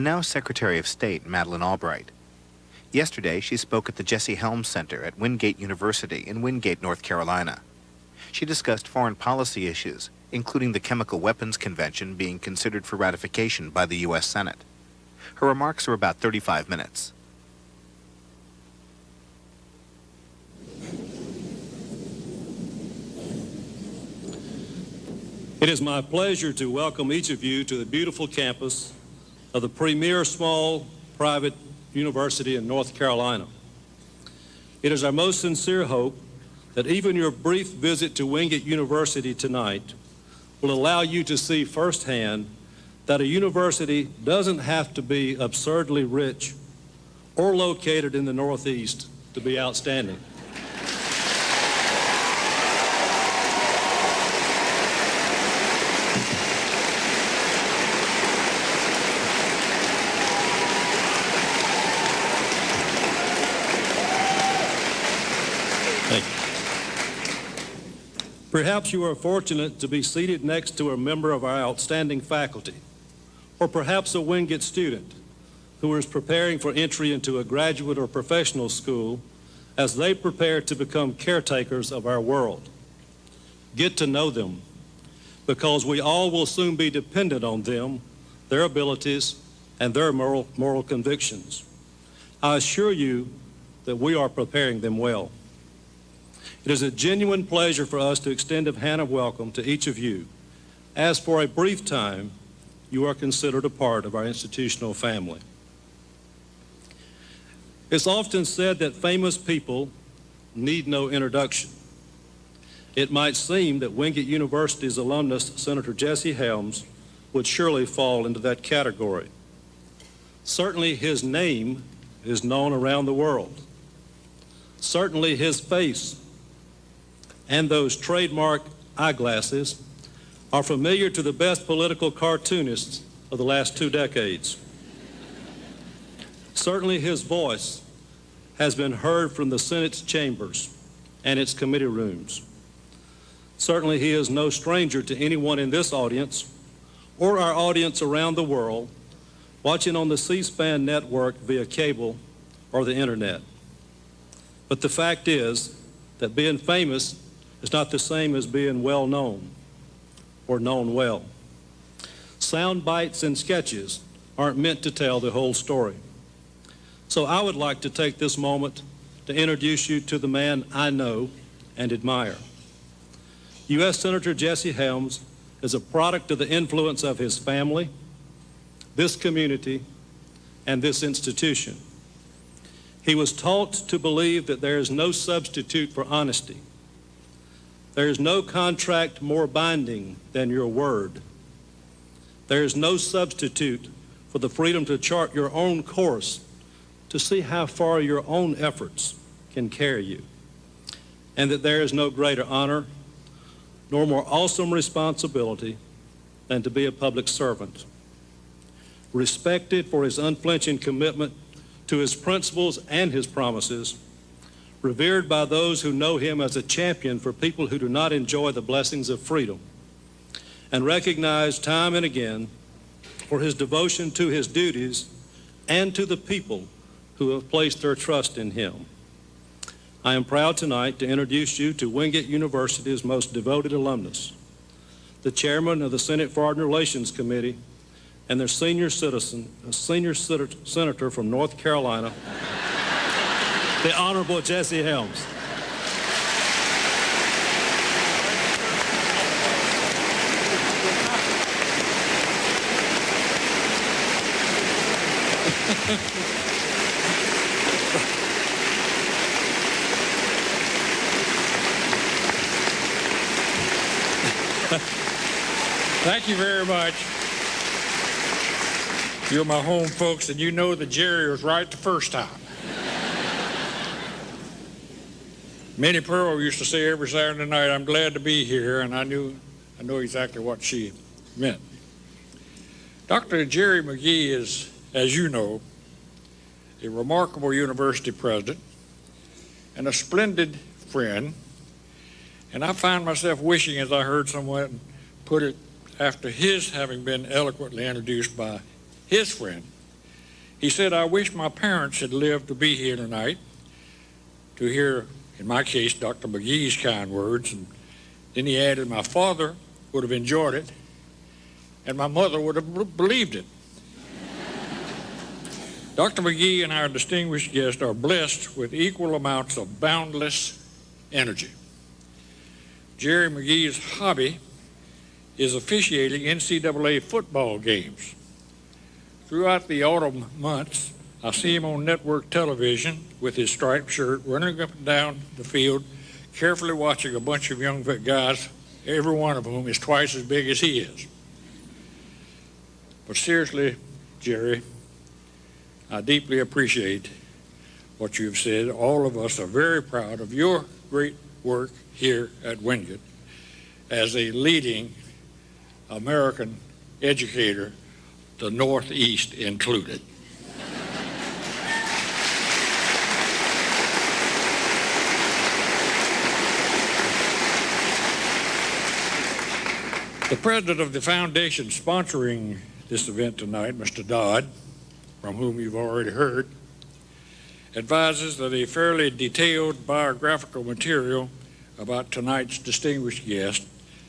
and now Secretary of State Madeleine Albright. Yesterday, she spoke at the Jesse Helms Center at Wingate University in Wingate, North Carolina. She discussed foreign policy issues, including the Chemical Weapons Convention being considered for ratification by the U.S. Senate. Her remarks are about 35 minutes. It is my pleasure to welcome each of you to the beautiful campus of the premier small private university in North Carolina. It is our most sincere hope that even your brief visit to Wingate University tonight will allow you to see firsthand that a university doesn't have to be absurdly rich or located in the Northeast to be outstanding. Thank you. Perhaps you are fortunate to be seated next to a member of our outstanding faculty, or perhaps a Wingate student who is preparing for entry into a graduate or professional school as they prepare to become caretakers of our world. Get to know them, because we all will soon be dependent on them, their abilities, and their moral convictions. I assure you that we are preparing them well. It is a genuine pleasure for us to extend a hand of welcome to each of you, as for a brief time, you are considered a part of our institutional family. It's often said that famous people need no introduction. It might seem that Wingate University's alumnus, Senator Jesse Helms, would surely fall into that category. Certainly his name is known around the world. Certainly his face and those trademark eyeglasses are familiar to the best political cartoonists of the last 2 decades. Certainly his voice has been heard from the Senate's chambers and its committee rooms. Certainly he is no stranger to anyone in this audience or our audience around the world watching on the C-SPAN network via cable or the internet. But the fact is that being famous is not the same as being well known or known well. Sound bites and sketches aren't meant to tell the whole story. So I would like to take this moment to introduce you to the man I know and admire. U.S. Senator Jesse Helms is a product of the influence of his family, this community, and this institution. He was taught to believe that there is no substitute for honesty. There is no contract more binding than your word. There is no substitute for the freedom to chart your own course, to see how far your own efforts can carry you. And that there is no greater honor nor more awesome responsibility than to be a public servant. Respected for his unflinching commitment to his principles and his promises, revered by those who know him as a champion for people who do not enjoy the blessings of freedom, and recognized time and again for his devotion to his duties and to the people who have placed their trust in him. I am proud tonight to introduce you to Wingate University's most devoted alumnus, the chairman of the Senate Foreign Relations Committee, and their senior citizen, a senior senator from North Carolina, the Honorable Jesse Helms. Thank you very much. You're my home folks, and you know that Jerry was right the first time. Minnie Pearl used to say every Saturday night, "I'm glad to be here," and I know exactly what she meant. Dr. Jerry Mcgee is, as you know, a remarkable university president and a splendid friend, and I find myself wishing, as I heard someone put it after his having been eloquently introduced by his friend, He said, "I wish my parents had lived to be here tonight to hear, in my case, Dr. Mcgee's kind words." And then he added, "My father would have enjoyed it, and my mother would have believed it." Dr. Mcgee and our distinguished guest are blessed with equal amounts of boundless energy. Jerry Mcgee's hobby is officiating NCAA football games. Throughout the autumn months, I see him on network television with his striped shirt, running up and down the field, carefully watching a bunch of young guys, every one of whom is twice as big as he is. But seriously, Jerry, I deeply appreciate what you've said. All of us are very proud of your great work here at Wingate as a leading American educator, the Northeast included. The president of the foundation sponsoring this event tonight, Mr. Dodd, from whom you've already heard, advises that a fairly detailed biographical material about tonight's distinguished guest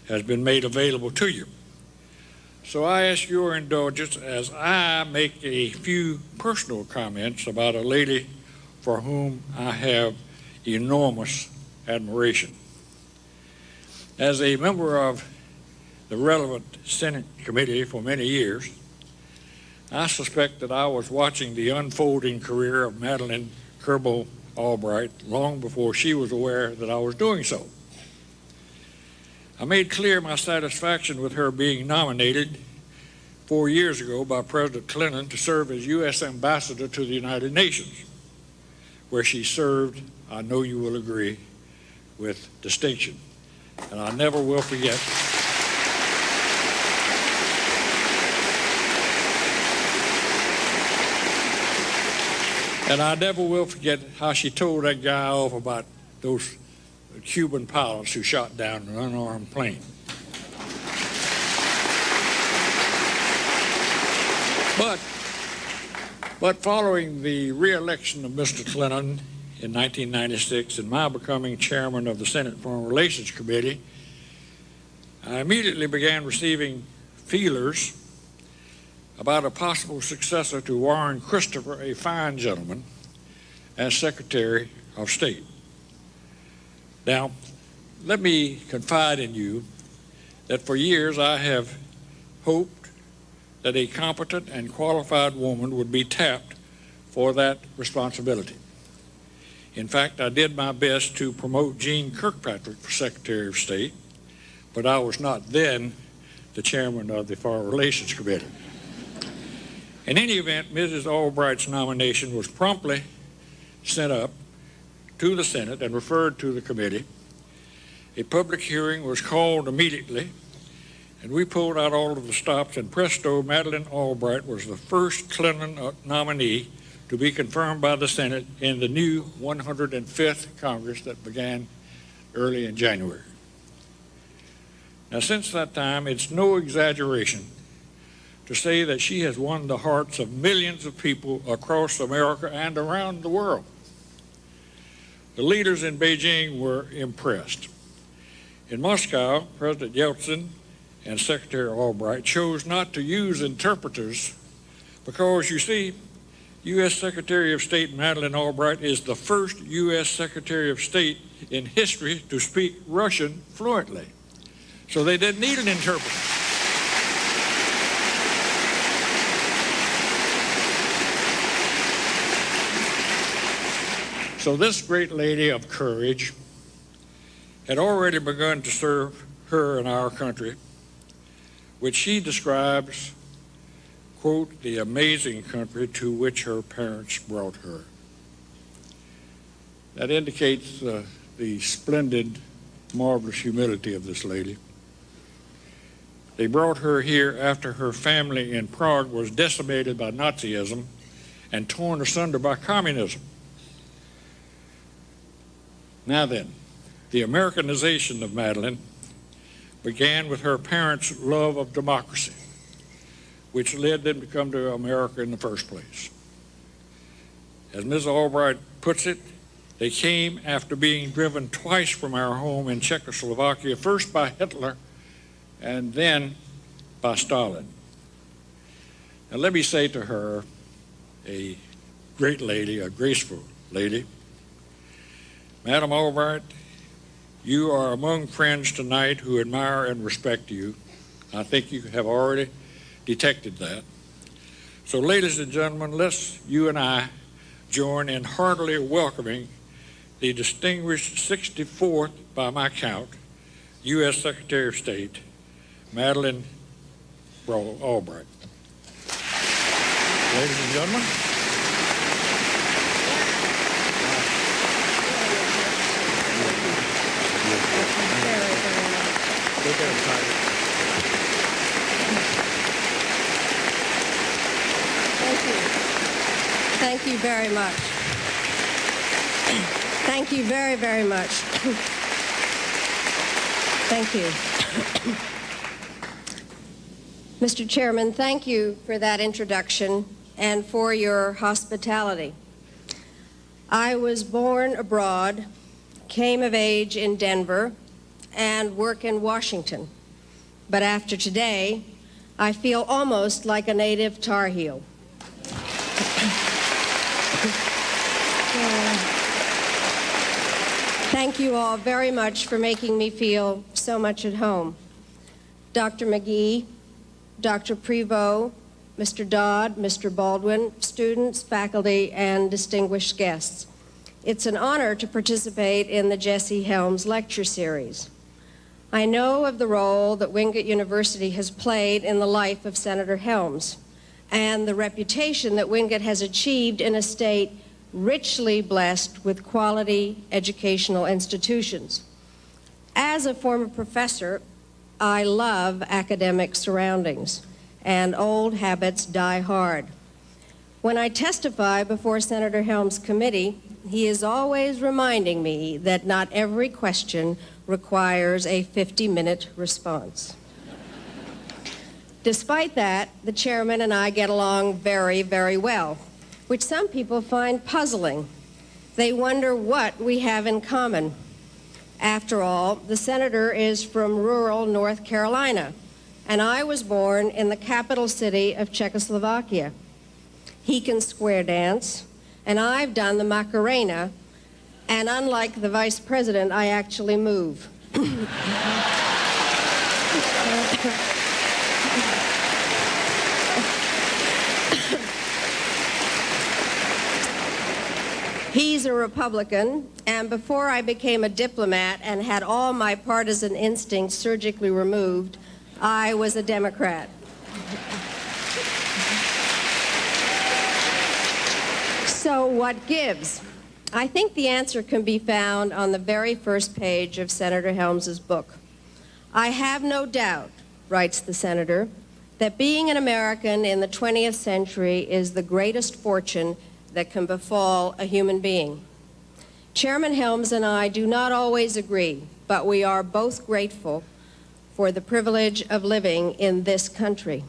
has been made available to you. So I ask your indulgence as I make a few personal comments about a lady for whom I have enormous admiration. As a member of the relevant Senate committee for many years, I suspect that I was watching the unfolding career of Madeleine Albright long before she was aware that I was doing so. I made clear my satisfaction with her being nominated 4 years ago by President Clinton to serve as U.S. Ambassador to the United Nations, where she served, I know you will agree, with distinction. And I never will forget how she told that guy off about those Cuban pilots who shot down an unarmed plane. But following the re-election of Mr. Clinton in 1996 and my becoming chairman of the Senate Foreign Relations Committee, I immediately began receiving feelers about a possible successor to Warren Christopher, a fine gentleman, as Secretary of State. Now, let me confide in you that for years I have hoped that a competent and qualified woman would be tapped for that responsibility. In fact, I did my best to promote Jean Kirkpatrick for Secretary of State, but I was not then the chairman of the Foreign Relations Committee. In any event, Mrs. Albright's nomination was promptly sent up to the Senate and referred to the committee. A public hearing was called immediately, and we pulled out all of the stops, and presto, Madeleine Albright was the first Clinton nominee to be confirmed by the Senate in the new 105th Congress that began early in January. Now, since that time, it's no exaggeration to say that she has won the hearts of millions of people across America and around the world. The leaders in Beijing were impressed. In Moscow, President Yeltsin and Secretary Albright chose not to use interpreters because, you see, U.S. Secretary of State Madeleine Albright is the first U.S. Secretary of State in history to speak Russian fluently. So they didn't need an interpreter. So this great lady of courage had already begun to serve her and our country, which she describes, quote, the amazing country to which her parents brought her. That indicates the splendid, marvelous humility of this lady. They brought her here after her family in Prague was decimated by Nazism and torn asunder by communism. Now then, the Americanization of Madeleine began with her parents' love of democracy, which led them to come to America in the first place. As Ms. Albright puts it, they came after being driven twice from our home in Czechoslovakia, first by Hitler and then by Stalin. Now let me say to her, a great lady, a graceful lady, Madam Albright, you are among friends tonight who admire and respect you. I think you have already detected that. So ladies and gentlemen, let's you and I join in heartily welcoming the distinguished 64th, by my count, U.S. Secretary of State, Madeleine Albright. Ladies and gentlemen. Thank you very much. Thank you very, very much. Thank you. Mr. Chairman, thank you for that introduction and for your hospitality. I was born abroad, came of age in Denver, and work in Washington. But after today, I feel almost like a native Tar Heel. Thank you all very much for making me feel so much at home. Dr. Mcgee, Dr. Prevost, Mr. Dodd, Mr. Baldwin, students, faculty, and distinguished guests. It's an honor to participate in the Jesse Helms lecture series. I know of the role that Wingate University has played in the life of Senator Helms and the reputation that Wingate has achieved in a state richly blessed with quality educational institutions. As a former professor, I love academic surroundings, and old habits die hard. When I testify before Senator Helms' committee, he is always reminding me that not every question requires a 50-minute response. Despite that, the chairman and I get along very, very well, which some people find puzzling. They wonder what we have in common. After all, the senator is from rural North Carolina, and I was born in the capital city of Czechoslovakia. He can square dance, and I've done the Macarena, and unlike the vice president, I actually move. He's a Republican, and before I became a diplomat and had all my partisan instincts surgically removed, I was a Democrat. So what gives? I think the answer can be found on the very first page of Senator Helms's book. I have no doubt, writes the senator, that being an American in the 20th century is the greatest fortune that can befall a human being. Chairman Helms and I do not always agree, but we are both grateful for the privilege of living in this country.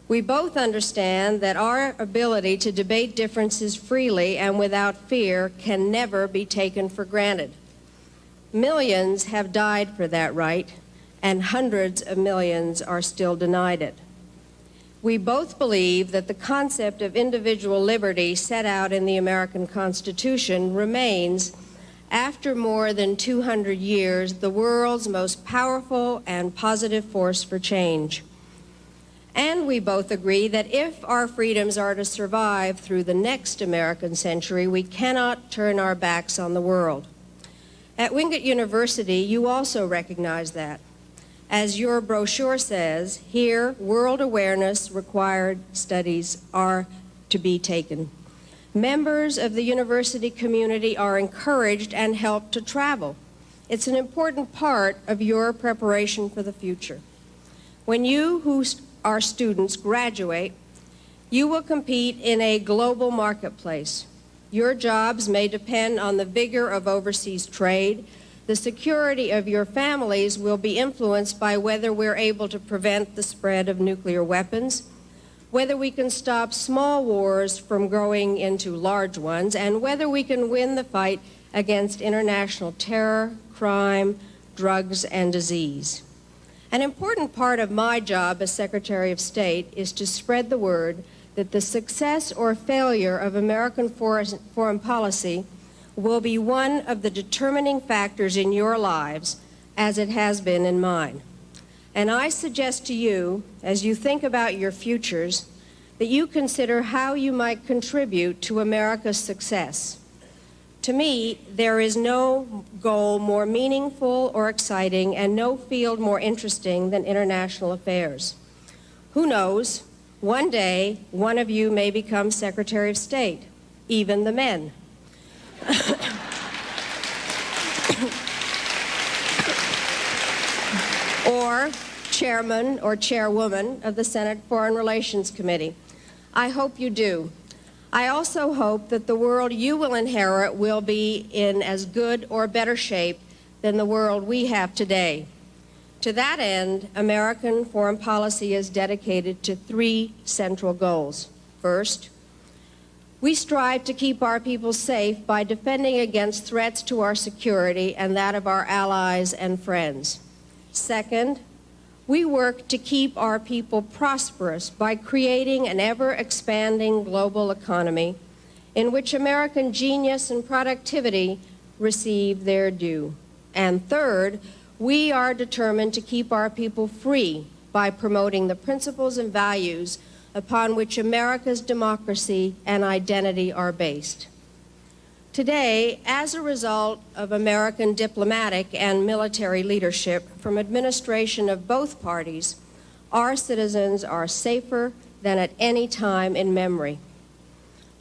We both understand that our ability to debate differences freely and without fear can never be taken for granted. Millions have died for that right, and hundreds of millions are still denied it. We both believe that the concept of individual liberty set out in the American Constitution remains, after more than 200 years, the world's most powerful and positive force for change. And we both agree that if our freedoms are to survive through the next American century, we cannot turn our backs on the world. At Wingate University, you also recognize that. As your brochure says, here, world awareness required studies are to be taken. Members of the university community are encouraged and helped to travel. It's an important part of your preparation for the future. When you, who are students, graduate, you will compete in a global marketplace. Your jobs may depend on the vigor of overseas trade. The security of your families will be influenced by whether we're able to prevent the spread of nuclear weapons. whether we can stop small wars from growing into large ones, and whether we can win the fight against international terror, crime, drugs, and disease. An important part of my job as Secretary of State is to spread the word that the success or failure of American foreign policy will be one of the determining factors in your lives, as it has been in mine. And I suggest to you, as you think about your futures, that you consider how you might contribute to America's success. To me, there is no goal more meaningful or exciting and no field more interesting than international affairs. Who knows, one day, one of you may become Secretary of State, even the men. Or chairman or chairwoman of the Senate Foreign Relations Committee. I hope you do. I also hope that the world you will inherit will be in as good or better shape than the world we have today. To that end, American foreign policy is dedicated to 3 central goals. First, we strive to keep our people safe by defending against threats to our security and that of our allies and friends. Second, we work to keep our people prosperous by creating an ever-expanding global economy in which American genius and productivity receive their due. And third, we are determined to keep our people free by promoting the principles and values upon which America's democracy and identity are based. Today, as a result of American diplomatic and military leadership from administration of both parties, our citizens are safer than at any time in memory.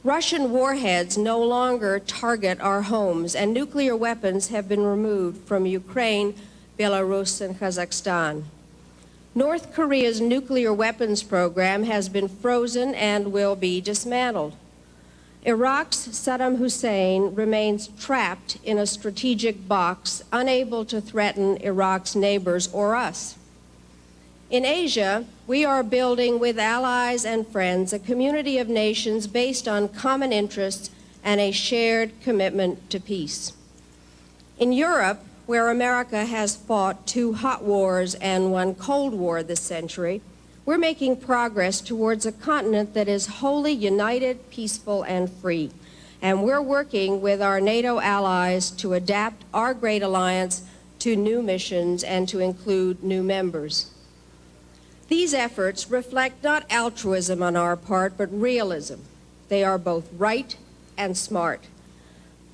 Russian warheads no longer target our homes, and nuclear weapons have been removed from Ukraine, Belarus, and Kazakhstan. North Korea's nuclear weapons program has been frozen and will be dismantled. Iraq's Saddam Hussein remains trapped in a strategic box, unable to threaten Iraq's neighbors or us. In Asia, we are building with allies and friends a community of nations based on common interests and a shared commitment to peace. In Europe, where America has fought 2 hot wars and 1 Cold War this century, we're making progress towards a continent that is wholly united, peaceful, and free. And we're working with our NATO allies to adapt our great alliance to new missions and to include new members. These efforts reflect not altruism on our part, but realism. They are both right and smart.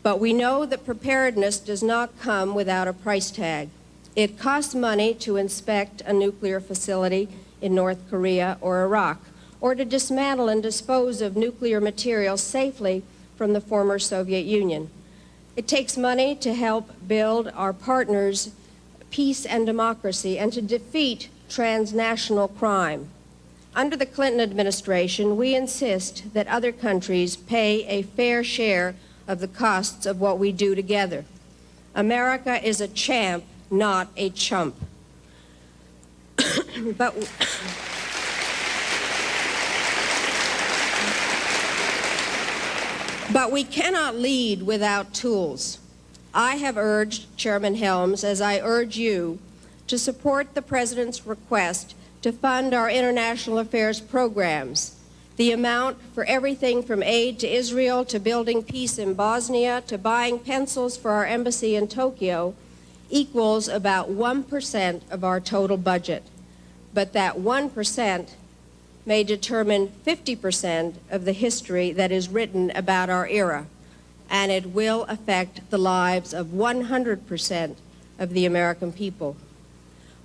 But we know that preparedness does not come without a price tag. It costs money to inspect a nuclear facility in North Korea or Iraq, or to dismantle and dispose of nuclear material safely from the former Soviet Union. It takes money to help build our partners' peace and democracy and to defeat transnational crime. Under the Clinton administration, we insist that other countries pay a fair share of the costs of what we do together. America is a champ, not a chump. But we cannot lead without tools. I have urged Chairman Helms, as I urge you, to support the President's request to fund our international affairs programs. The amount for everything from aid to Israel to building peace in Bosnia to buying pencils for our embassy in Tokyo equals about 1% of our total budget. But that 1% may determine 50% of the history that is written about our era, and it will affect the lives of 100% of the American people.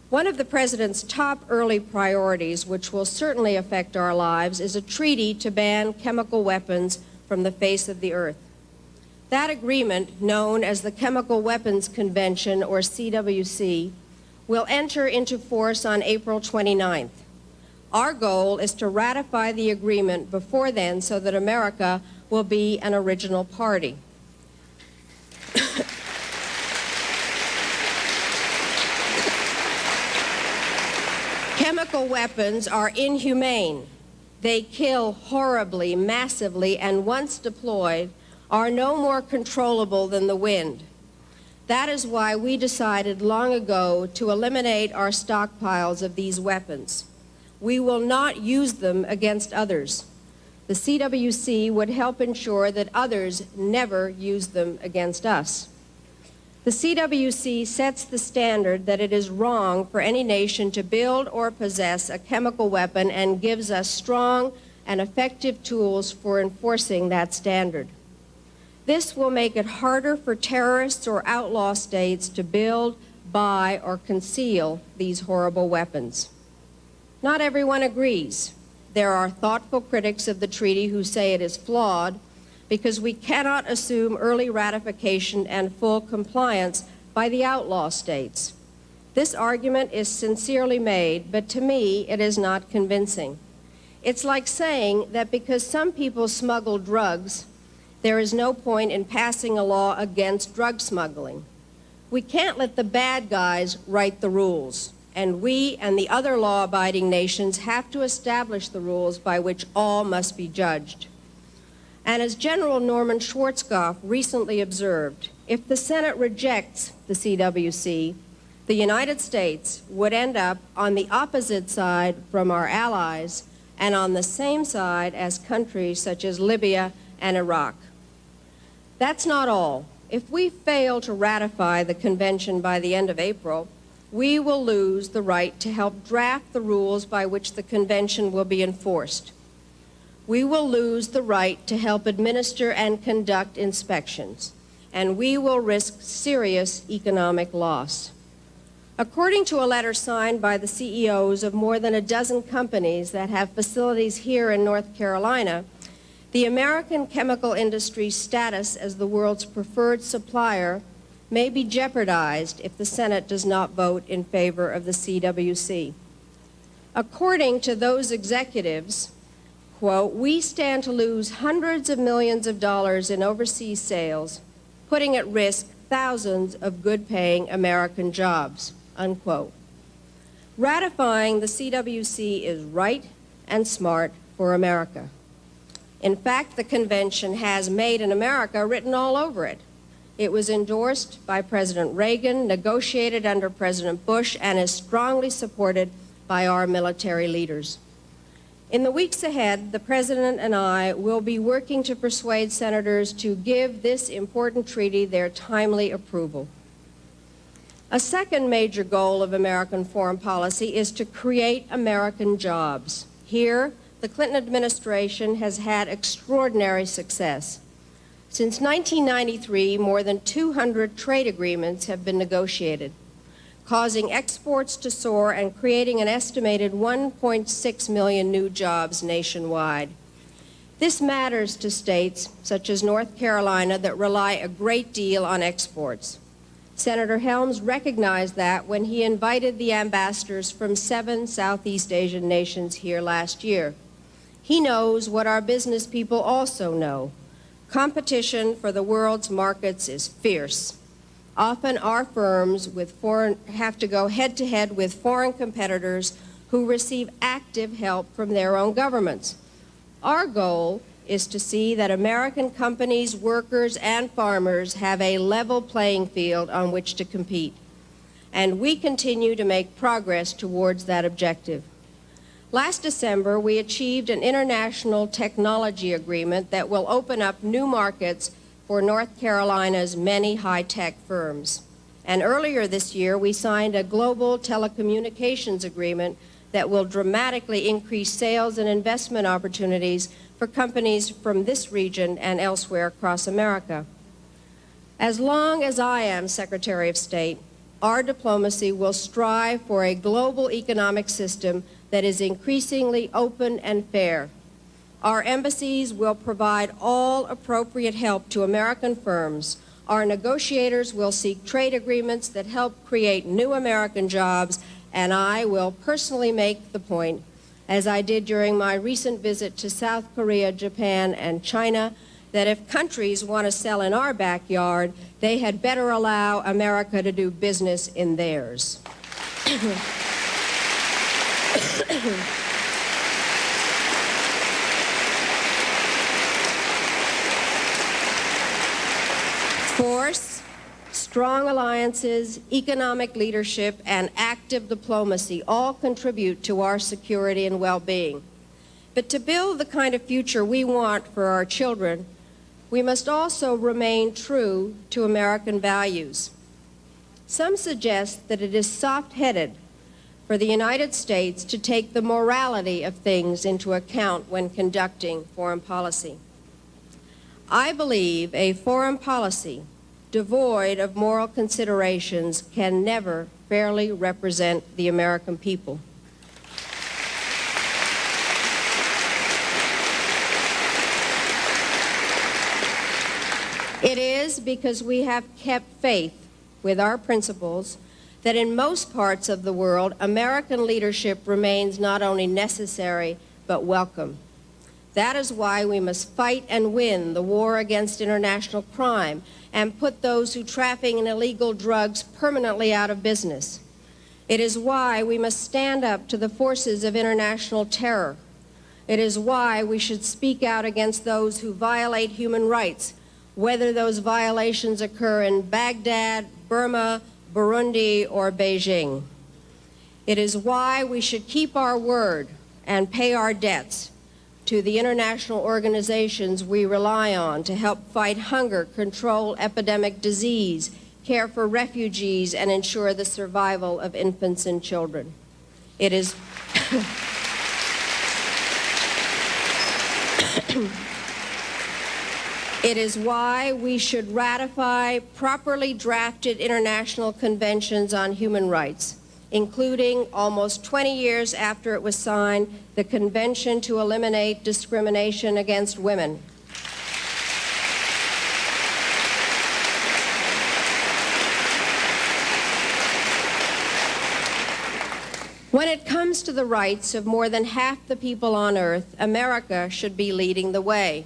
One of the President's top early priorities, which will certainly affect our lives, is a treaty to ban chemical weapons from the face of the earth. That agreement, known as the Chemical Weapons Convention, or CWC, will enter into force on April 29th. Our goal is to ratify the agreement before then so that America will be an original party. Chemical weapons are inhumane. They kill horribly, massively, and once deployed, are no more controllable than the wind. That is why we decided long ago to eliminate our stockpiles of these weapons. We will not use them against others. The CWC would help ensure that others never use them against us. The CWC sets the standard that it is wrong for any nation to build or possess a chemical weapon and gives us strong and effective tools for enforcing that standard. This will make it harder for terrorists or outlaw states to build, buy, or conceal these horrible weapons. Not everyone agrees. There are thoughtful critics of the treaty who say it is flawed because we cannot assume early ratification and full compliance by the outlaw states. This argument is sincerely made, but to me it is not convincing. It's like saying that because some people smuggle drugs, there is no point in passing a law against drug smuggling. We can't let the bad guys write the rules, and we and the other law-abiding nations have to establish the rules by which all must be judged. And as General Norman Schwarzkopf recently observed, if the Senate rejects the CWC, the United States would end up on the opposite side from our allies and on the same side as countries such as Libya and Iraq. That's not all. If we fail to ratify the convention by the end of April, we will lose the right to help draft the rules by which the convention will be enforced. We will lose the right to help administer and conduct inspections, and we will risk serious economic loss. According to a letter signed by the CEOs of more than a dozen companies that have facilities here in North Carolina, the American chemical industry's status as the world's preferred supplier may be jeopardized if the Senate does not vote in favor of the CWC. According to those executives, quote, we stand to lose hundreds of millions of dollars in overseas sales, putting at risk thousands of good-paying American jobs, unquote. Ratifying the CWC is right and smart for America. In fact, the convention has Made in America written all over it. It was endorsed by President Reagan, negotiated under President Bush, and is strongly supported by our military leaders. In the weeks ahead, the President and I will be working to persuade senators to give this important treaty their timely approval. A second major goal of American foreign policy is to create American jobs. Here, the Clinton administration has had extraordinary success. Since 1993, more than 200 trade agreements have been negotiated, causing exports to soar and creating an estimated 1.6 million new jobs nationwide. This matters to states such as North Carolina that rely a great deal on exports. Senator Helms recognized that when he invited the ambassadors from 7 Southeast Asian nations here last year. He knows what our business people also know. Competition for the world's markets is fierce. Often our firms have to go head-to-head with foreign competitors who receive active help from their own governments. Our goal is to see that American companies, workers, and farmers have a level playing field on which to compete. And we continue to make progress towards that objective. Last December, we achieved an international technology agreement that will open up new markets for North Carolina's many high-tech firms. And earlier this year, we signed a global telecommunications agreement that will dramatically increase sales and investment opportunities for companies from this region and elsewhere across America. As long as I am Secretary of State, our diplomacy will strive for a global economic system that is increasingly open and fair. Our embassies will provide all appropriate help to American firms. Our negotiators will seek trade agreements that help create new American jobs, and I will personally make the point, as I did during my recent visit to South Korea, Japan, and China, that if countries want to sell in our backyard, they had better allow America to do business in theirs. Force, strong alliances, economic leadership, and active diplomacy all contribute to our security and well-being. But to build the kind of future we want for our children, we must also remain true to American values. Some suggest that it is soft-headed for the United States to take the morality of things into account when conducting foreign policy. I believe a foreign policy devoid of moral considerations can never fairly represent the American people. It is because we have kept faith with our principles that in most parts of the world, American leadership remains not only necessary, but welcome. That is why we must fight and win the war against international crime and put those who traffic in illegal drugs permanently out of business. It is why we must stand up to the forces of international terror. It is why we should speak out against those who violate human rights, whether those violations occur in Baghdad, Burma, Burundi, or Beijing. It is why we should keep our word and pay our debts to the international organizations we rely on to help fight hunger, control epidemic disease, care for refugees, and ensure the survival of infants and children. It is It is why we should ratify properly drafted international conventions on human rights, including, almost 20 years after it was signed, the Convention to Eliminate Discrimination Against Women. When it comes to the rights of more than half the people on Earth, America should be leading the way.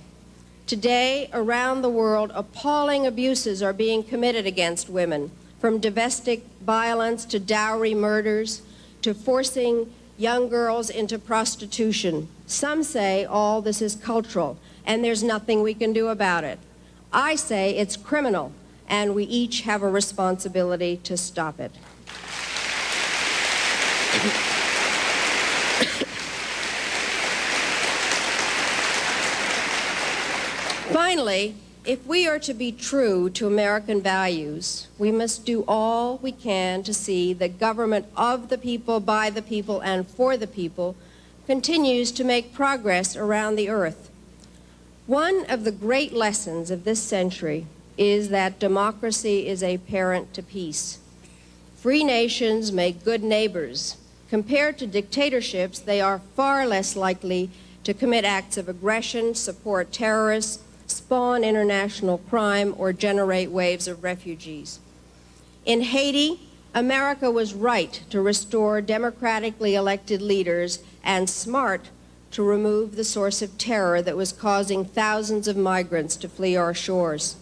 Today, around the world, appalling abuses are being committed against women, from domestic violence to dowry murders to forcing young girls into prostitution. Some say all this is cultural, and there's nothing we can do about it. I say it's criminal, and we each have a responsibility to stop it. Finally, if we are to be true to American values, we must do all we can to see that government of the people, by the people, and for the people continues to make progress around the earth. One of the great lessons of this century is that democracy is a parent to peace. Free nations make good neighbors. Compared to dictatorships, they are far less likely to commit acts of aggression, support terrorists, spawn international crime, or generate waves of refugees. In Haiti, America was right to restore democratically elected leaders and smart to remove the source of terror that was causing thousands of migrants to flee our shores.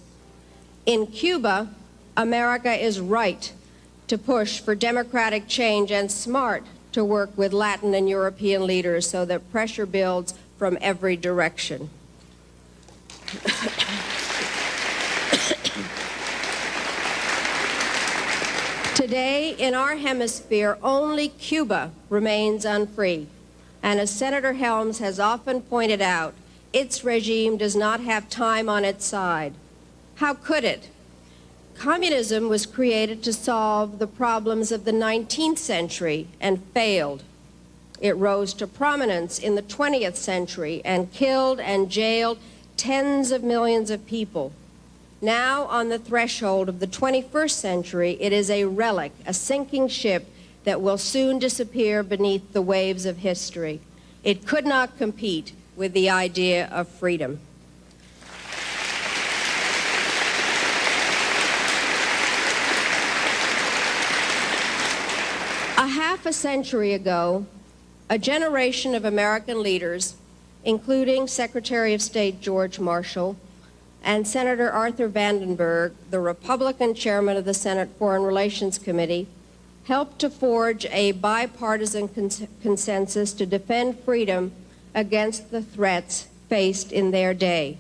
In Cuba, America is right to push for democratic change and smart to work with Latin and European leaders so that pressure builds from every direction. Today, in our hemisphere, only Cuba remains unfree. And as Senator Helms has often pointed out, its regime does not have time on its side. How could it? Communism was created to solve the problems of the 19th century and failed. It rose to prominence in the 20th century and killed and jailed tens of millions of people. Now, on the threshold of the 21st century, it is a relic, a sinking ship that will soon disappear beneath the waves of history. It could not compete with the idea of freedom. A half a century ago, a generation of American leaders, including Secretary of State George Marshall and Senator Arthur Vandenberg, the Republican chairman of the Senate Foreign Relations Committee, helped to forge a bipartisan consensus to defend freedom against the threats faced in their day.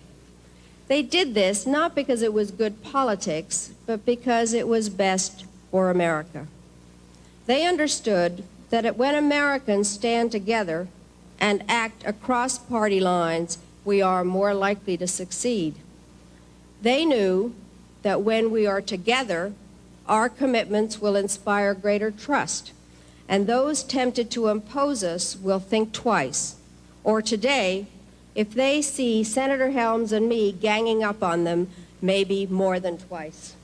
They did this not because it was good politics, but because it was best for America. They understood that when Americans stand together and act across party lines, we are more likely to succeed. They knew that when we are together, our commitments will inspire greater trust, and those tempted to impose us will think twice. Or today, if they see Senator Helms and me ganging up on them, maybe more than twice.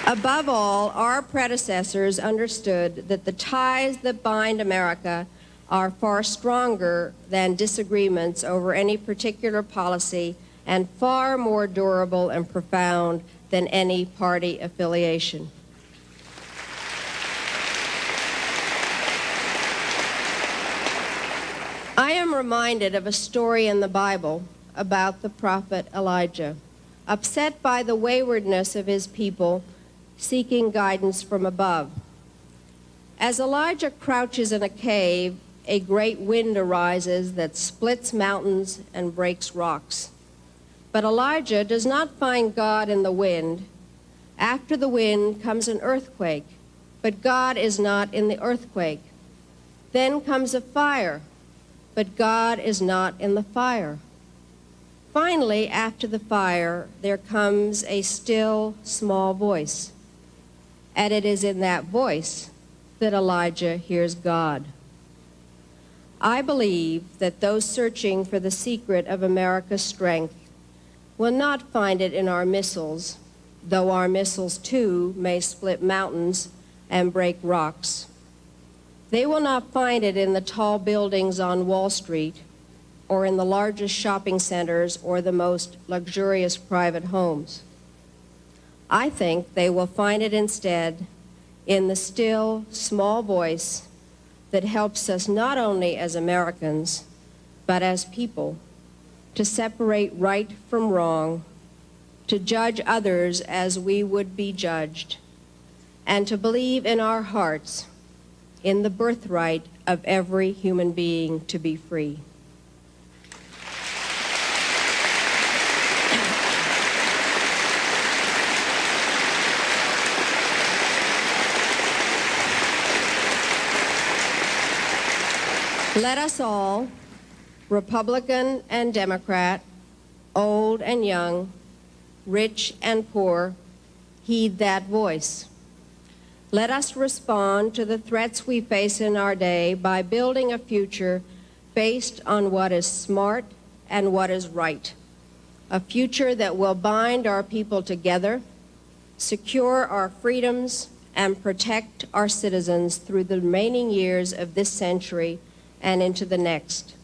Above all, our predecessors understood that the ties that bind America are far stronger than disagreements over any particular policy and far more durable and profound than any party affiliation. I am reminded of a story in the Bible about the prophet Elijah. Upset by the waywardness of his people, seeking guidance from above. As Elijah crouches in a cave, a great wind arises that splits mountains and breaks rocks. But Elijah does not find God in the wind. After the wind comes an earthquake, but God is not in the earthquake. Then comes a fire, but God is not in the fire. Finally, after the fire, there comes a still, small voice. And it is in that voice that Elijah hears God. I believe that those searching for the secret of America's strength will not find it in our missiles, though our missiles too may split mountains and break rocks. They will not find it in the tall buildings on Wall Street or in the largest shopping centers or the most luxurious private homes. I think they will find it instead in the still, small voice that helps us not only as Americans, but as people, to separate right from wrong, to judge others as we would be judged, and to believe in our hearts in the birthright of every human being to be free. Let us all, Republican and Democrat, old and young, rich and poor, heed that voice. Let us respond to the threats we face in our day by building a future based on what is smart and what is right. A future that will bind our people together, secure our freedoms, and protect our citizens through the remaining years of this century and into the next.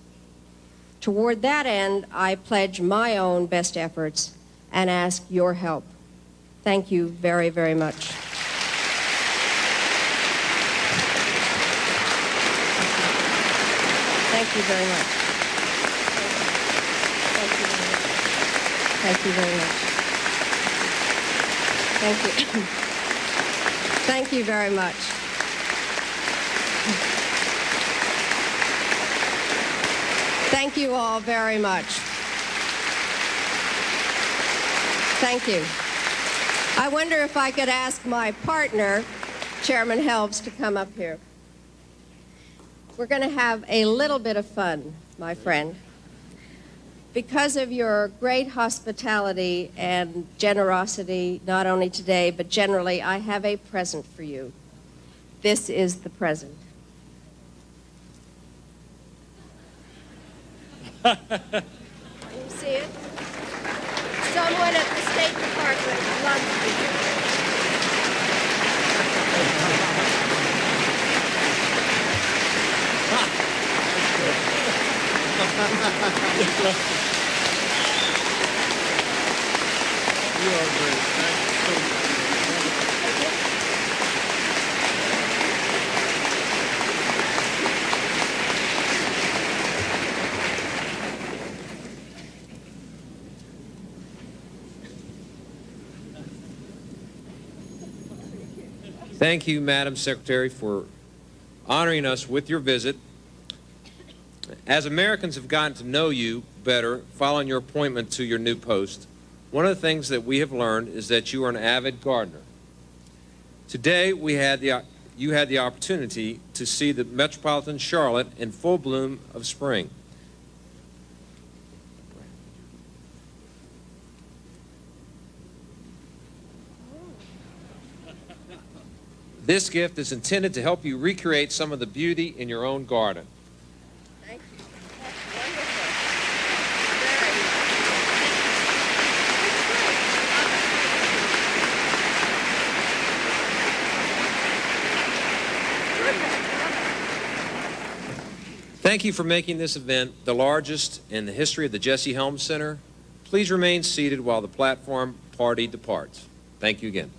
Toward that end, I pledge my own best efforts and ask your help. Thank you very, very much. Thank you very much. Thank you very much. Thank you. Thank you very much. Thank you all very much. Thank you. I wonder if I could ask my partner, Chairman Helms, to come up here. We're going to have a little bit of fun, my friend. Because of your great hospitality and generosity, not only today, but generally, I have a present for you. This is the present. You see it? Someone at the State Department loves you. You are great. Thank you so much. Thank you, Madam Secretary, for honoring us with your visit. As Americans have gotten to know you better following your appointment to your new post, one of the things that we have learned is that you are an avid gardener. Today, you had the opportunity to see the metropolitan Charlotte in full bloom of spring. This gift is intended to help you recreate some of the beauty in your own garden. Thank you. That's wonderful. Thank you for making this event the largest in the history of the Jesse Helms Center. Please remain seated while the platform party departs. Thank you again.